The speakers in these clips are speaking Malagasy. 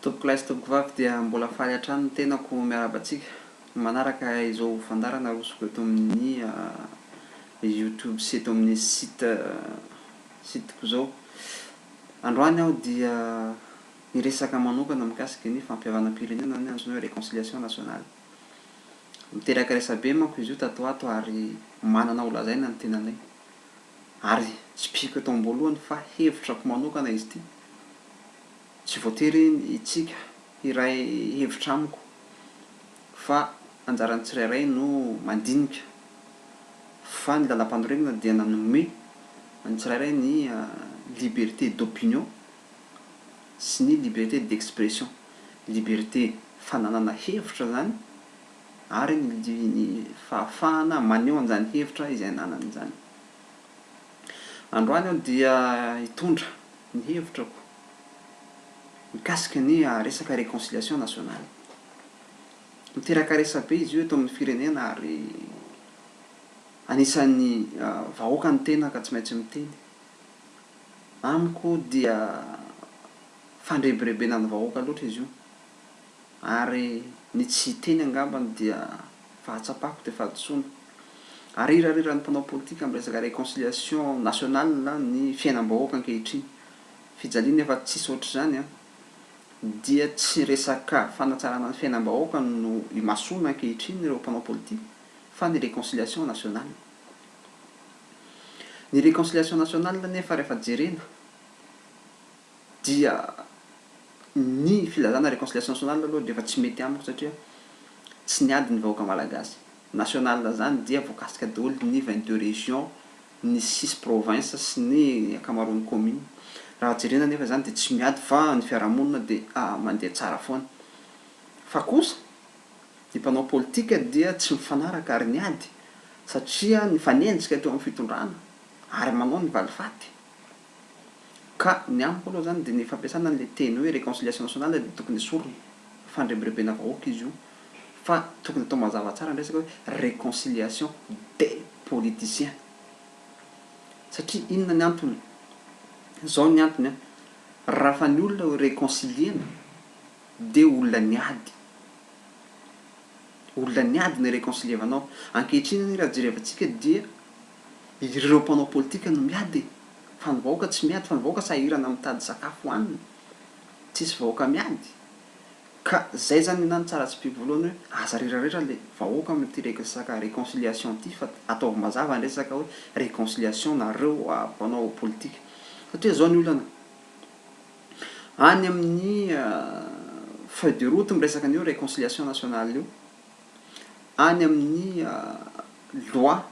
Tompoko lahy sy tompoko vavy dia mbola faly hatrany ny tenako miarabantsika. Manaraka izao fandarana arosoko eto amin'ny YouTube sy eto amin'ny siteko izao. Androany aho dia hiresaka manokana mikasika ny fampihavanam-pirenena ny antsoina hoe réconciliation nationale. Miteraka resabe manko izy io tato ato ary manana ho lazaina ny tenanay. Ary tsy piko eto am-boalohany fa hevitrako manokana izy ity. Tsy voatery itsika iray hevitra amiko fa anjaran'ny tsirairay no mandinika fa ny lalam-panorenana dia nanome ny tsirairay ny liberté d'opinion sy ny liberté d'expression, liberté fananana hevitra zany ary ny fahafahana maneho an'izany hevitra izay ananany izany. Androany aho dia hitondra ny hevitrako mikasika ny resaka réconciliation nationale. Miteraka resabe izy io eto amin'ny firenena ary anisan'ny vahoaka ny tena ka tsy maintsy miteny. Amiko dia fandrebirebena ny vahoaka loatra izy io ary ny tsy teny angambany dia fahatsapako dia fahadisoana. Ary irariran'ny mpanao politika amin'ny resaka réconciliation nationale ny fiainam-bahoaka ankehitriny. Fijaliana efa tsisy ohatr'izany dia tsy resaka fanatsarana ny fiainam-bahoaka no imasoana ankehitriny ireo mpanao politika fa ny réconciliation nationale. Ny réconciliation nationale nefa rehefa jerena dia ny filazana réconciliation nationale aloha dia efa tsy mety amiko satria tsy niady ny vahoaka malagasy. Nationale zany dia voakasika daholo ny 22 régions, ny 6 provinces sy ny ankamaroan'ny commune. Raha jerena nefa zany dia tsy miady fa ny fiarahamonina dia mandeha tsara foana. Fa kosa ny mpanao politika dia tsy mifanaraka ary niady satria nifanenjika teo amin'ny fitondrana ary manao ny valifaty. Ka ny amiko aloha zany dia ny fampiasana an'ilay teny hoe réconciliation nationale dia tokony esorina, fandrebirebena vahoaka izy io, fa tokony atao mazava tsara ny resaka hoe réconciliation des politiciens. Satria inona ny antony? Zao ny antony raha fa ny olona réconciliena dia olona niady. Olona niady ny réconcilievanao. Ankehitriny raha jerevantsika dia ireo mpanao politika no miady. Fa ny vahoaka tsy miady, fa ny vahoaka sahirana mitady sakafo hohanina. Tsisy vahoaka miady. Ka zay zany nany tsara tsy piko voalohany hoe aza rehetrarehetra ilay vahoaka amin'ity resaka réconciliation ity fa atao mazava ny resaka hoe réconciliation nareo mpanao politika. Satria zao ny olana any amin'ny feuille de route miresaka an'io réconciliation nationale io, any amin'ny loi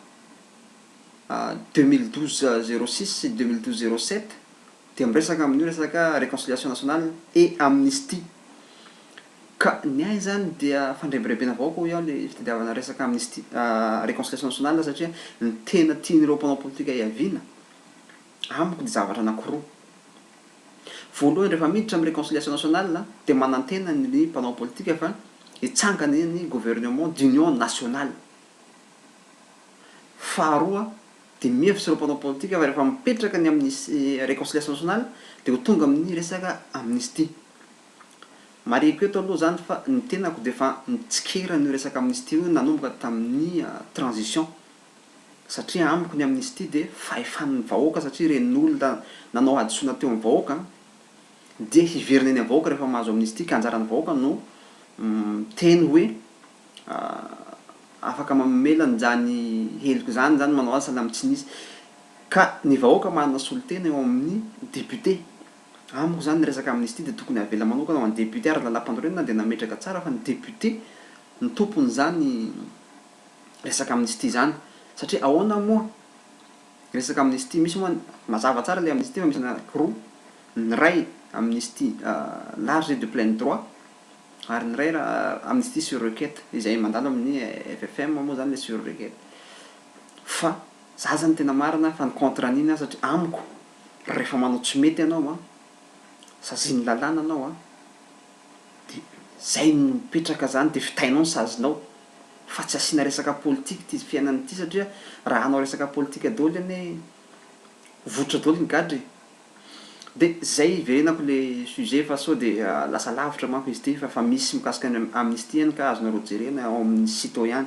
2012-06 sy 2012-07 dia miresaka amin'io resaka réconciliation nationale et amnistie. Ka ny ahy zany dia fandrebirebena vahoaka hoy aho ilay fitadiavana resaka amnistie réconciliation nationale satria ny tena tian'ireo mpanao politika hiaviana amiko dia zavatra anankiroa. Voalohany rehefa miditra amin'ny réconciliation nationale dia manantena ny mpanao politika fa hitsangana ny gouvernement d'union nationale. Faharoa dia mihevitra ireo mpanao politika fa rehefa mipetraka ny amin'ny réconciliation nationale dia ho tonga amin'ny resaka amnistie. Mariko eto aloha zany fa ny tenako dia fa nitsikera ny resaka amnistie io nanomboka tamin'ny transition. Satria amiko ny amnistie dia fahefan'ny vahoaka satria ren'olona nanao adisoana teo amin'ny vahoaka dia hiverina eny amin'ny vahoaka rehefa mahazo amnistie ka anjaran'ny vahoaka no teny hoe afaka mamela an'izany heliko zany manao azy sahala amin'ny tsy nisy. Ka ny vahoaka manana solotena eo amin'ny député. Amiko zany resaka amnistie dia tokony avela manokana ho an'ny député ary lalam-panorenana dia nametraka tsara fa ny député ny tompony zany resaka amnistie zany. Satria ahoana moa resaka amnistie? Misy moa mazava tsara ilay amnistie fa misy anankiroa. Ny ray amnistie large et de plein droit ary ny ray amnistie sur requête izay mandalo amin'ny FFM moa zany ilay sur requête. Fa za zany tena marina fa ny contre an'iny satria amiko rehefa manao tsy mety ianao sazian'ny lalàna anao dia zay mipetraka zany dia fitainao ny sazinao fa tsy asiana resaka politika ty fiainana ity satria raha hanao resaka politika daholo anie votra daholo ny gadra. de zay iverenako le sujet fa sao de lasa lavitra manko izy ty fa misy mikasika ny amnistie any ka azonareo jerena ao amin'ny citoyen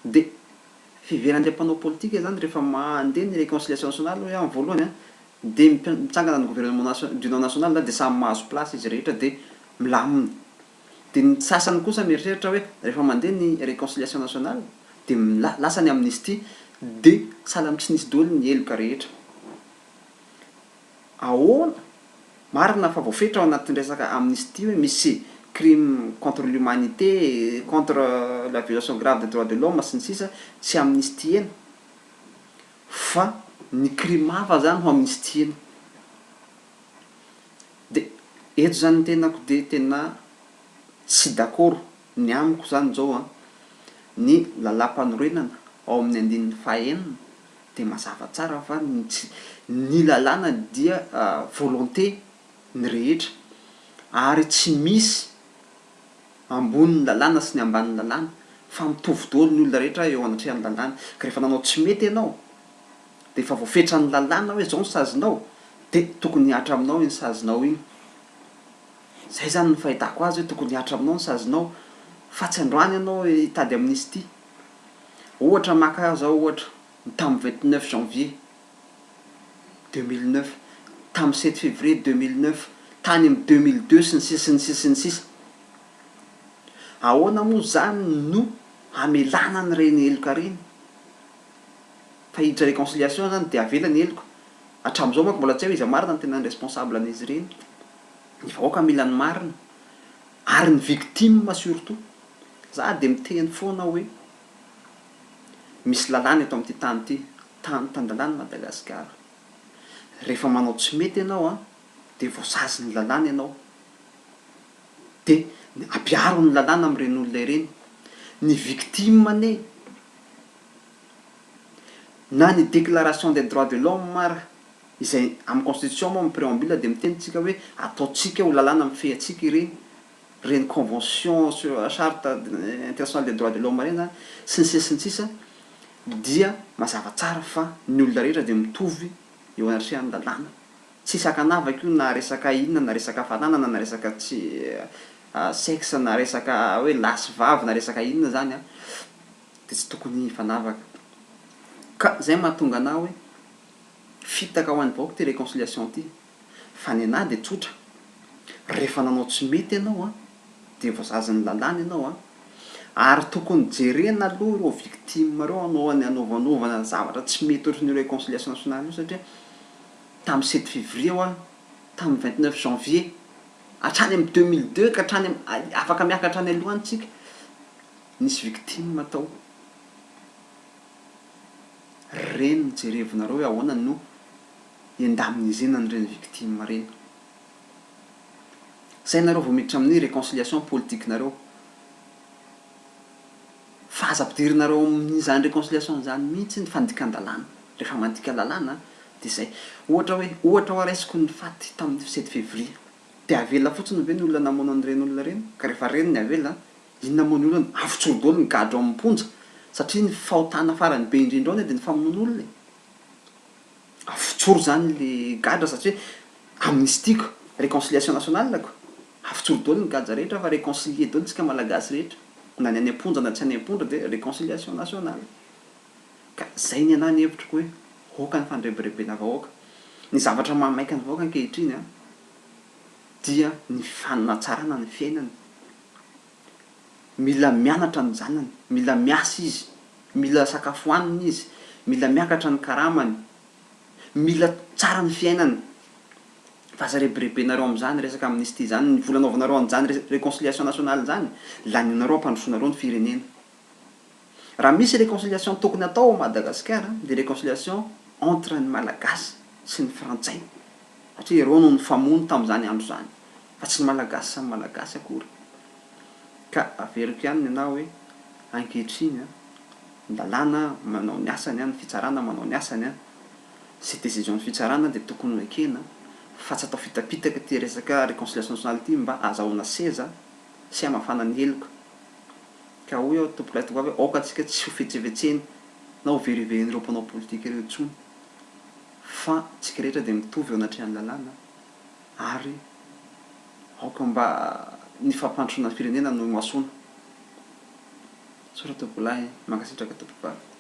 de fiveran'le mpanao politika zany rehefa mandeha ny réconciliation nationale hoe amin'ny voalohany a de mitsangana ny gouvernement d'union nationale de samy mahazo place izy rehetra de milamina de ny sasany kosa mieritreritra hoe rehefa mandeha ny réconciliation nationale de lasa ny amnistie de sahala tsy nisy daholo ny heloka rehetra ahoana marina fa voafetra ao anatin'ny resaka amnistie hoe misy crime contre l'humanité contre la violation grave des droits de l'homme sy ny sisa tsy amnistiena fa ny crime hafa zany ho amnistiena de eto zany tenako de tena tsy d'accord ny amiko zany zao a ny lalam-panorenana ao amin'ny andinin'ny fahaenina de mazava tsara fa ny lalàna dia volonté ny rehetra ary tsy misy amboniny lalàna sy ny ambanin'ny lalàna fa mitovy daholo ny olona rehetra eo anatrehan'ny lalàna ka rehefa nanao tsy mety ianao de efa voafetra ny lalàna hoe zao ny sazinao de tokony hihatra aminao iny sazinao iny zay zany ny fahitako azy hoe tokony hihatra aminao ny sazinao fa tsy androany ianao hitady amnistie ohatra maka zao ohatra tamin'ny 29 janvier 2009 tamin'ny 7 février 2009 tany amin'ny 2002 sy ny sisa ahoana moa zany no amelana ny reny heloka reny fa hiditra réconciliation zany de avela ny heloka hatramin'izao manko mbola tsy hoe izy marina ny tena ny responsable an'izy reny ny vahoaka mila ny marina ary ny victime surtout za de miteny foana hoe misy lalàna eto amin'ity tany ity tan-dalàna Madagasikara rehefa manao tsy mety ianao a de voasazy ny lalàna ianao de ampiaro ny lalàna amin'ireny olona ireny ny victime ane na ny déclaration des droits de l'homme mara izay amin'ny constitution moa amin'ny préambule de mitenitsika hoe ataotsika ho lalàna mifehatsika ireny convention sur la charte internationale des droits de l'homme reny zany sy ny sisa dia mazava tsara fa ny olona rehetra de mitovy eo anatrehan'ny lalàna tsy sakanavaka io na resaka inona na resaka fananana na resaka tsy sexe na resaka hoe lasy vavy na resaka inona zany a de tsy tokony hifanavaka ka zay mahatonga anah hoe fitaka ho an'ny vahoaka ty réconciliation ty fa ny anah de tsotra rehefa nanao tsy mety ianao a de voasazin'ny lalàna ianao a ary tokony jerena aloha reo victime reo anao any anaovanovana zavatra tsy mety ohatry ny réconciliation nationale io satria tamin'ny 7 février ho a tamin'ny 29 janvier hatrany amin'ny 2002 ka hatrany afaka miaka hatrany alohany tsika nisy victime tao reny ny jerevinareo hoe ahoana no endamin'izena n'ireny victime reny zay nareo vao miditra amin'ny réconciliation politique nareo fa aza-pidirinareo amin'izany réconciliation zany mihitsy ny fandikan-dalàna rehefa mandika lalàna de zay ohatra ho araisiko ny faty tamin'ny 7 février de avela fotsiny ve ny olona namono an'ireny olona reny ka rehefa reny ny avela inona moa ny olona avotsory daholo ny gadro amin'ny ponja satria ny fahotana farany be indrindra ao de ny famonoan'olona avotsory zany le gadra satria amnistieko réconciliation nationale ko avotsory daholo ny gadra rehetra fa réconcilier daholo tsika malagasy rehetra na ny any am-ponja na tsy any am-ponja de réconciliation nationale ka zay ny anah ny hevitriko hoe oka ny fandrebirebena vahoaka ny zavatra mahamaika ny vahoaka ankehitriny a dia ny fananatsarana ny fiainany mila mianatra ny zanany mila miasa izy mila sakafo haniny izy mila miakatra ny karamany mila tsara ny fiainany fa aza rebirebenareo amin'izany resaka amnistie zany ny volanaovanareo an'izany réconciliation nationale zany lanionareo ampandrosonareo ny firenena raha misy réconciliation tokony atao ao Madagasikara de réconciliation entre ny malagasy sy ny frantsay satria ireo no nifamono tamin'izany andro zany fa tsy ny malagasy samy malagasy akory ka averiko ihany ny anah hoe ankehitriny a ny lalàna manao ny asany a ny fitsarana manao ny asany a sy décision ny fitsarana de tokony ho ekena fa tsy atao fitapitaka ty resaka réconciliation nationale ty mba azahoana seza sy hamafana ny heloka ka hoy aho tompolay tovavy hoe aoka antsika tsy ho fetsevetseny na ho veriveren'ireo mpanao politika ireo intsony fa tsika rehetra dia mitovy eo anatrehan'ny lalàna ary aoka mba ny fampandrosoana firenena no mahasoana. Soratra bolahy mankasitraka tompoko vavy.